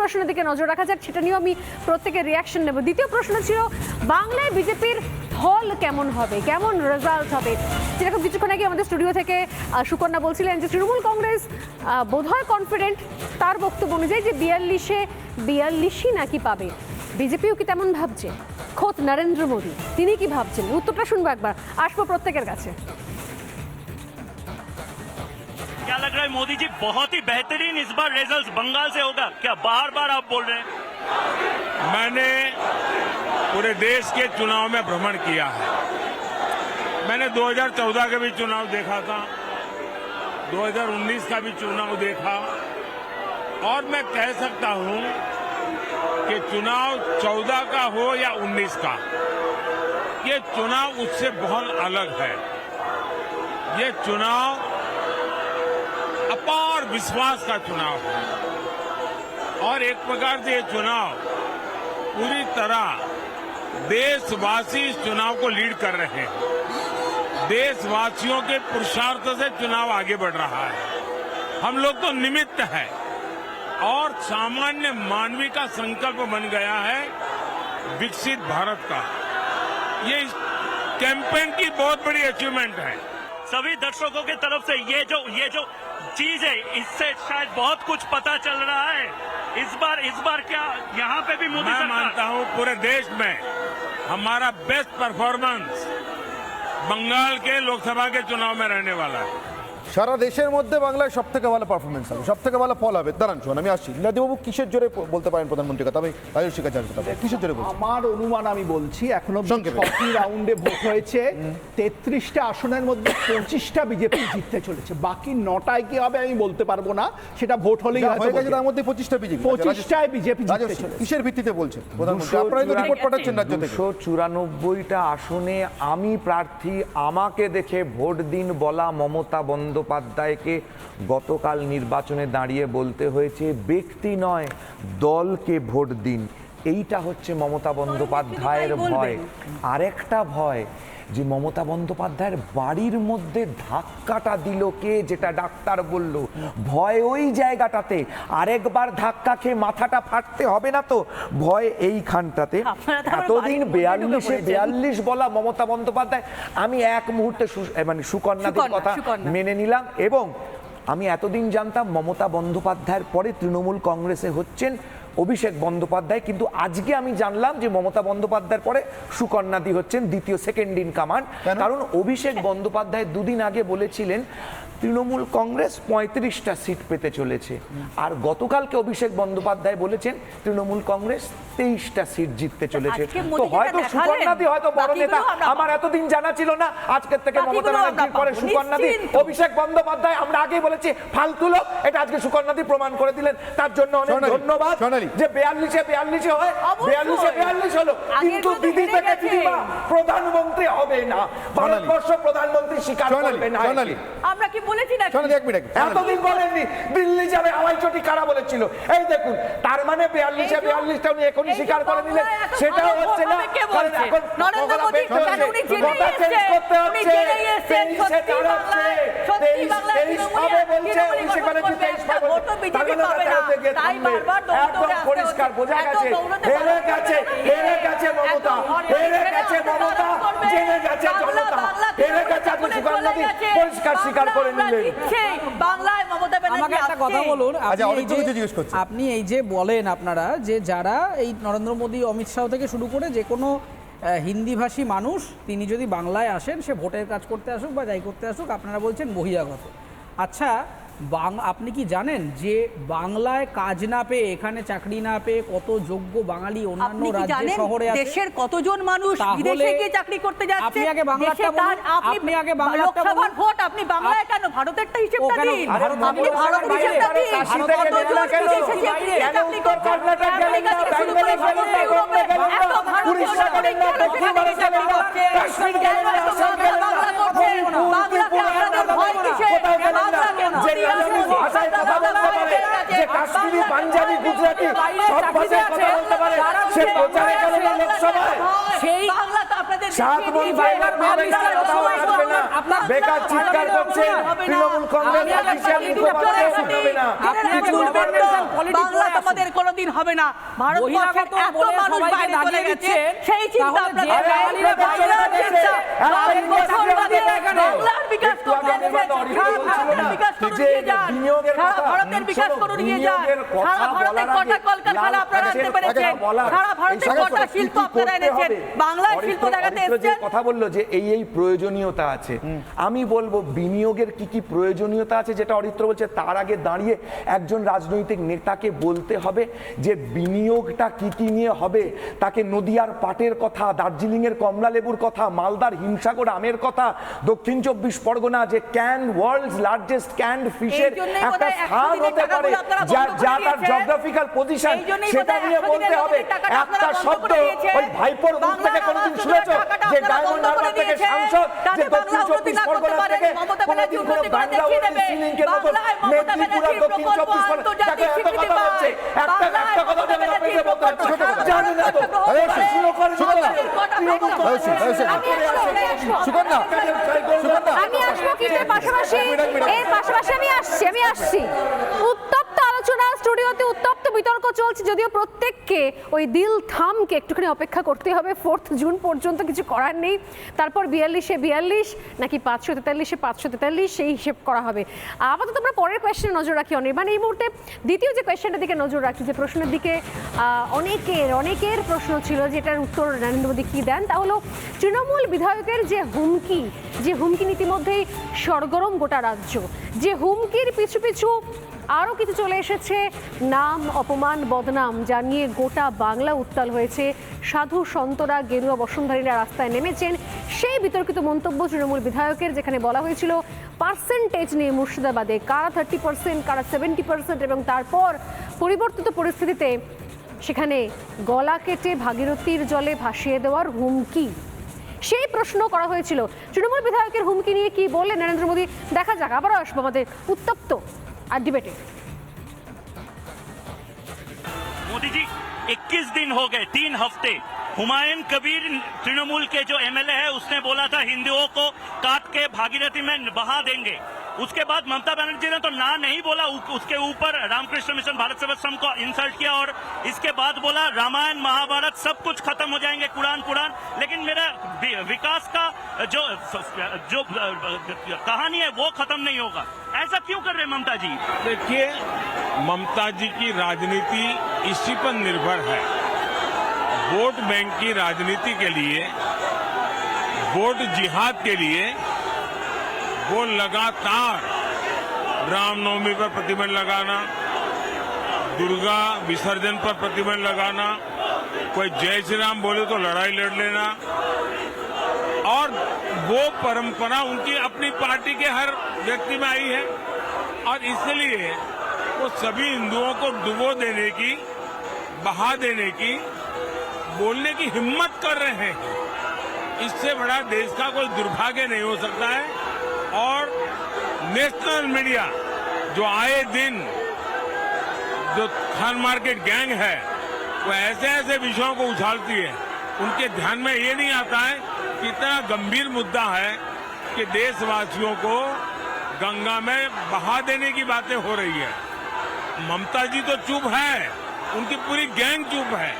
প্রশ্নের দিকে নজর রাখা যাক, সেটা নিয়েও আমি প্রত্যেকের রিয়াকশন নেব। দ্বিতীয় প্রশ্ন ছিল বাংলায় বিজেপির ফল কেমন হবে, কেমন রেজাল্ট হবে। যেরকম কিছুক্ষণ আগে আমাদের স্টুডিও থেকে সুকন্যা বলছিলেন যে তৃণমূল কংগ্রেস বোধহয় কনফিডেন্ট, তার বক্তব্য অনুযায়ী যে 42-42 নাকি পাবে। বিজেপিও কি তেমন ভাবছে? খোদ নরেন্দ্র মোদী তিনি কি ভাবছেন? উত্তরটা শুনবো একবার, আসবো প্রত্যেকের কাছে। क्या लग रहा है मोदी जी बहुत ही बेहतरीन इस बार रिजल्ट बंगाल से होगा क्या? बार बार आप बोल रहे हैं। मैंने पूरे देश के चुनाव में भ्रमण किया है। मैंने 2014 का भी चुनाव देखा था, 2019 का भी चुनाव देखा, और मैं कह सकता हूं कि चुनाव 14 का हो या 19 का, ये चुनाव उससे बहुत अलग है। ये चुनाव अपार विश्वास का चुनाव है, और एक प्रकार से ये चुनाव पूरी तरह देशवासी इस चुनाव को लीड कर रहे हैं। देशवासियों के पुरुषार्थ से चुनाव आगे बढ़ रहा है। हम लोग तो निमित्त हैं, और सामान्य मानवीय का संकल्प बन गया है विकसित भारत का। ये कैंपेन की बहुत बड़ी अचीवमेंट है। सभी दर्शकों की तरफ से ये जो चीज है, इससे शायद बहुत कुछ पता चल रहा है। इस बार क्या यहाँ पे भी मोदी मैं सरकार? मानता हूँ पूरे देश में हमारा बेस्ट परफॉर्मेंस बंगाल के लोकसभा के चुनाव में रहने वाला है। সারা দেশের মধ্যে বাংলায় সব থেকে ভালো পারফরমেন্স হবে, সব থেকে ভালো ফল হবে। দাঁড়ান শোন, আমি আসছি। লীলাদিবাবু কিসের জোরে বলতে পারেন প্রধানমন্ত্রীর কথা? আমি রাজস্বী কাছে আসবো। কিসের জোরে বলছেন? আমার অনুমান আমি বলছি, এখনো সংক্ষেপে। 6টি রাউন্ডে ভোট হয়েছে, 33টা আসনের মধ্যে 25টা বিজেপি জিততে চলেছে, বাকি 9টায় কি হবে আমি বলতে পারবো না, সেটা ভোট হলেই যা হয়তো হয়ে গেছে বলতে তার মধ্যে 25টা বিজেপি। 25টায় বিজেপি জিততে রাজস্বী, চলেছে। কিসের ভিত্তিতে বলছেন প্রধানমন্ত্রী? আপনারাই তো রিপোর্ট পাঠাচ্ছেন রাজ্য থেকে। 294টা আসনে আমি প্রার্থী, আমাকে দেখে ভোট দিন বলা মমতা বন্দ্যোপাধ্যায়কে গতকাল নির্বাচনে দাঁড়িয়ে বলতে হয়েছে ব্যক্তি নয় দলকে ভোট দিন। এইটা হচ্ছে মমতা বন্দ্যোপাধ্যায়ের ভয়। আরেকটা ভয় যে মমতা বন্দ্যোপাধ্যায়ের বাড়ির মধ্যে ধাক্কাটা দিল কে, যেটা ডাক্তার বলল, ভয় ওই জায়গাটাতে। আরেকবার ধাক্কা খেয়ে মাথাটা ফাটতে হবে না তো, ভয় এইখানটাতে। এতদিন 42 বলা মমতা বন্দ্যোপাধ্যায়, আমি এক মুহূর্তে মানে সুকন্যাদের কথা মেনে নিলাম। এবং আমি এতদিন জানতাম মমতা বন্দ্যোপাধ্যায়ের পরে তৃণমূল কংগ্রেসে হচ্ছেন অভিষেক বন্দ্যোপাধ্যায়, কিন্তু আজকে আমি জানলাম যে মমতা বন্দ্যোপাধ্যায়ের পরে সুকন্যাদি হচ্ছেন দ্বিতীয় সেকেন্ড ইন কমান্ড। কারণ অভিষেক বন্দ্যোপাধ্যায় দুদিন আগে বলেছিলেন তৃণমূল কংগ্রেস 35টা সিট পেতে চলেছে, আর গতকালকে অভিষেক বন্দ্যোপাধ্যায় বলেছেন তৃণমূল কংগ্রেস 23টা সিট জিততে চলেছে। তো হয়তো সুকন্যাদি হয়তো বড় নেতা, আমার এতদিন জানা ছিল না। আজকের থেকে মমতা ব্যানার্জির পরে সুকন্যাদি, অভিষেক বন্দ্যোপাধ্যায় আমরা আগেই বলেছি ফালতু লোক, এটা আজকে সুকন্যাদি প্রমাণ করে দিলেন, তার জন্য অনেক ধন্যবাদ। যে 42 হয়, 42 হলো, কিন্তু দিদি থেকে দিদিমা প্রধানমন্ত্রী হবে না, ভারতবর্ষ প্রধানমন্ত্রী স্বীকার করবে না। আমরা কি বলেছি না? এতদিন বলেননি দিল্লি যাবে হাওয়াই চটি, কারা বলেছিল? এই দেখুন, তার মানে 42টা উনি এখনই স্বীকার করে নিলেন, সেটাও হচ্ছে না। কারণ এখন নরেন্দ্র মোদী উনি জেনে চেঞ্জ করতে হচ্ছে, 23 দাঁড়াচ্ছে, 23 হবে বলছে, অভিষেক ব্যানার্জি 23 পাবে, তার মানে তাতে গিয়ে থামবে। একদম পরিষ্কার বোঝা গেছে, হেরে গেছে মমতা, হেরে গেছে মমতা, জেনে গেছে জনতা, হেরে গেছে। আপনি সুকন্যাদি পরিষ্কার স্বীকার করে নিলেন। বাংলায় মমতা ব্যানার্জি আমাকে একটা কথা বলুন, আচ্ছা, আপনি এই যে বলেন আপনারা যে যারা এই নরেন্দ্র মোদী, অমিত শাহ থেকে শুরু করে যে কোনো হিন্দিভাষী মানুষ তিনি যদি বাংলায় আসেন, সে ভোটের কাজ করতে আসুক বা যাই করতে আসুক, আপনারা বলছেন বহিরাগত। আচ্ছা, আপনি কি জানেন যে বাংলায় কাজ না পেয়ে, এখানে চাকরি না পেয়ে কত যোগ্য বাঙালি অন্যান্য রাজ্যে শহরে আছে? দেশের কতজন মানুষ বিদেশে গিয়ে চাকরি করতে যাচ্ছে? আপনি আগে বাংলাটা বলুন, আপনি আগে বাংলাটা বলুন। লোকসভার ভোট আপনি বাংলায় কেন? ভারতেরটা হিসেবটা দিন, আপনি ভারতের হিসেবটা দিন। কতজন বিদেশে গিয়ে চাকরি করতে কর্ণাটক গেলেন না, বেঙ্গলে গেলেন না, বোম্বে গেলেন না, উড়িষ্যা গেলেন না, দক্ষিণ ভারত গেলেন না, কাশ্মীর গেলেন না, আসাম গেলেন না, মণিপুর, কোথাও গেলেন না। যে ভাষায় কথা বলতে পারে, যে কাশ্মীরি, পাঞ্জাবি, গুজরাটি সব ভাষায় কথা বলতে পারে, সে প্রচারে গেল না লোকসভায়। সেই বাংলা তো আপনাদের 7 মন জায়গা পাবে না, কোথাও আসবে না। বেকার চিৎকার করছে তৃণমূল কংগ্রেস অফিসিয়াল মুখপাত্র, শোনাবে না। বাংলা তোমাদের কোনো কোনোদিন হবে না। ভারতবর্ষের বহিরাগত এত বলে মানুষ সবাইকে বাইরে চলে দাঁড়িয়ে গেছে, দিচ্ছেন, সেই চিন্তা তাহলে যে আপনাদের বাঙালিরা নেই। বাইরে বাংলার চলে চিন্তা, গেছে, বাংলার ইন্ডিয়া বছর বাদে এখানে বাংলার বিকাশ একটু করতে আগে আমরা এসেছে। অডিও সারা বলছিলাম ভারতের বিকাশ করে যে নিয়ে যান, বিনিয়োগের সারা কথা, ভারতের বিকাশ শোনো, করে নিয়ে যান, বিনিয়োগের কথা সারা ভারতের বলার কটা আগে কলকারখানা আপনারা আনতে লাল পেরেছেন, বলার, সারা ভারতের এই কটা সমস্ত শিল্প কি আপনারা করতে এনেছেন, হবে? বাংলায় শিল্প অরিত্র- দেখাতে অরিত্র যে এসেছেন। কথা বললো যে এই প্রয়োজনীয়তা আছে, আমি বলবো বিনিয়োগের কি কি প্রয়োজনীয়তা আছে যেটা অরিত্র বলছে, তার আগে দাঁড়িয়ে একজন রাজনৈতিক নেতাকে বলতে হবে যে বিনিয়োগটা কি কি নিয়ে হবে। তাকে নদিয়ার পাটের কথা, দার্জিলিং এর কমলা লেবুর কথা, মালদার হিমসাগর আমের কথা, দক্ষিণ 24 পরগনা যে ওয়ার্ল্ডস লার্জেস্ট ক্যান্ড ফিশের এই জন্যই একটা বোধহয় 100 স্থান দিনের হতে পারে, টাকাগুলো আপনারা যা বন্ধ যা করে তার দিয়েছেন। জিওগ্রাফিক্যাল পজিশন, এই জন্যই সেটা বোধহয় নিয়ে 100 বলতে দিনের হবে। টাকাটা আপনারা একটা বন্ধ শব্দ করে দিয়েছেন। ওই ভাইপোর মুখ থেকে বাংলার কোনোদিন আবাস শুনেছো যোজনার টাকাটা যে আপনারা ডায়মন্ড বন্ধ করে হারবার থেকে দিয়েছেন। সাংসদ যাতে যে বাংলা দক্ষিণ উন্নতি 24 না করতে পরগনা পারে, থেকে মমতা ব্যানার্জি কোনোদিন কোনো উন্নতি করে বাংলা দেখিয়ে দেবে। সিলিংকের মতো বাংলায় মমতা মেদিনীপুর আর ব্যানার্জির দক্ষিণ 24 প্রকল্প পরগনা আন্তর্জাতিক দেখো এত স্বীকৃতি কথা পায়। বলছে, একটা বাংলায় একটা কথা মমতা বলে আপনাকে ব্যানার্জির বলতে হচ্ছে, প্রকল্প জানেন না তো সারা শুরু করে সুকন্যা, সুকন্যা, সুকন্যা, আমি আসবো কিন্তু এর পাশাপাশি আমি আসছি উত্তপ্ত আলোচনা, স্টুডিওতে উত্তপ্ত বিতর্ক চলছে, যদিও প্রত্যেককে ওই দিল থামকে একটুখানি অপেক্ষা করতে হবে 4 জুন পর্যন্ত, কিছু করার নেই। তারপর 42-এ 42 নাকি 543-এ 543 সেই হিসেব করা হবে। আপাতত আমরা পরের কোয়েশ্চেনে নজর রাখি অনির্বাণ। এই মুহূর্তে দ্বিতীয় যে কোয়েশ্চেনটার দিকে নজর রাখি, যে প্রশ্নের দিকে অনেকের প্রশ্ন ছিল যেটার উত্তর নরেন্দ্র মোদী কি দেন, তা হলো তৃণমূল বিধায়কের যে হুমকি ইতিমধ্যেই সরগরম গোটা রাজ্য, যে হুমকির পিছু পিছু আরও কিছু চলে এসেছে, নাম, অপমান, বদনাম, যা নিয়ে গোটা বাংলা উত্তাল হয়েছে। সাধু সন্তরা, গেরুয়া বসনধারীরা রাস্তায় নেমেছেন। সেই বিতর্কিত মন্তব্য তৃণমূল বিধায়কের, যেখানে বলা হয়েছিল পার্সেন্টেজ নিয়ে মুর্শিদাবাদে কারা 30%, কারা 70%, এবং তারপর পরিবর্তিত পরিস্থিতিতে সেখানে গলা কেটে ভাগীরথীর জলে ভাসিয়ে দেওয়ার হুমকি, সেই প্রশ্ন করা হয়েছিল। তৃণমূল বিধায়কের হুমকি নিয়ে কি বললেন নরেন্দ্র মোদী, দেখা যাক। আবারও আসবো আমাদের উত্তপ্ত আর ডিবেটে। मोदी जी 21 दिन हो गए, 3 हफ्ते। हुमायूं कबीर तृणमूल के जो एमएलए है उसने बोला था हिंदुओं को काट के भागीरथी में बहा देंगे। उसके बाद ममता बनर्जी ने तो ना नहीं बोला, उसके ऊपर रामकृष्ण मिशन भारत सेवाश्रम को इंसल्ट किया और इसके बाद बोला रामायण महाभारत सब कुछ खत्म हो जाएंगे, कुरान। लेकिन मेरा विकास का जो कहानी है वो खत्म नहीं होगा। ऐसा क्यों कर रहे ममता जी? देखिए, ममता जी की राजनीति इसी पर निर्भर है। वोट बैंक की राजनीति के लिए, वोट जिहाद के लिए वो लगातार रामनवमी पर प्रतिबंध लगाना, दुर्गा विसर्जन पर प्रतिबंध लगाना, कोई जय श्री राम बोले तो लड़ाई लड़ लेना, और वो परंपरा उनकी अपनी पार्टी के हर व्यक्ति में आई है। और इसलिए वो सभी हिंदुओं को डुबो देने की, बहा देने की, बोलने की हिम्मत कर रहे हैं। इससे बड़ा देश का कोई दुर्भाग्य नहीं हो सकता है। और नेशनल मीडिया जो आए दिन जो खान मार्केट गैंग है वो ऐसे विषयों को उछालती है, उनके ध्यान में ये नहीं आता है कि इतना गंभीर मुद्दा है कि देशवासियों को गंगा में बहा देने की बातें हो रही है। ममता जी तो चुप है, उनकी पूरी गैंग चुप है।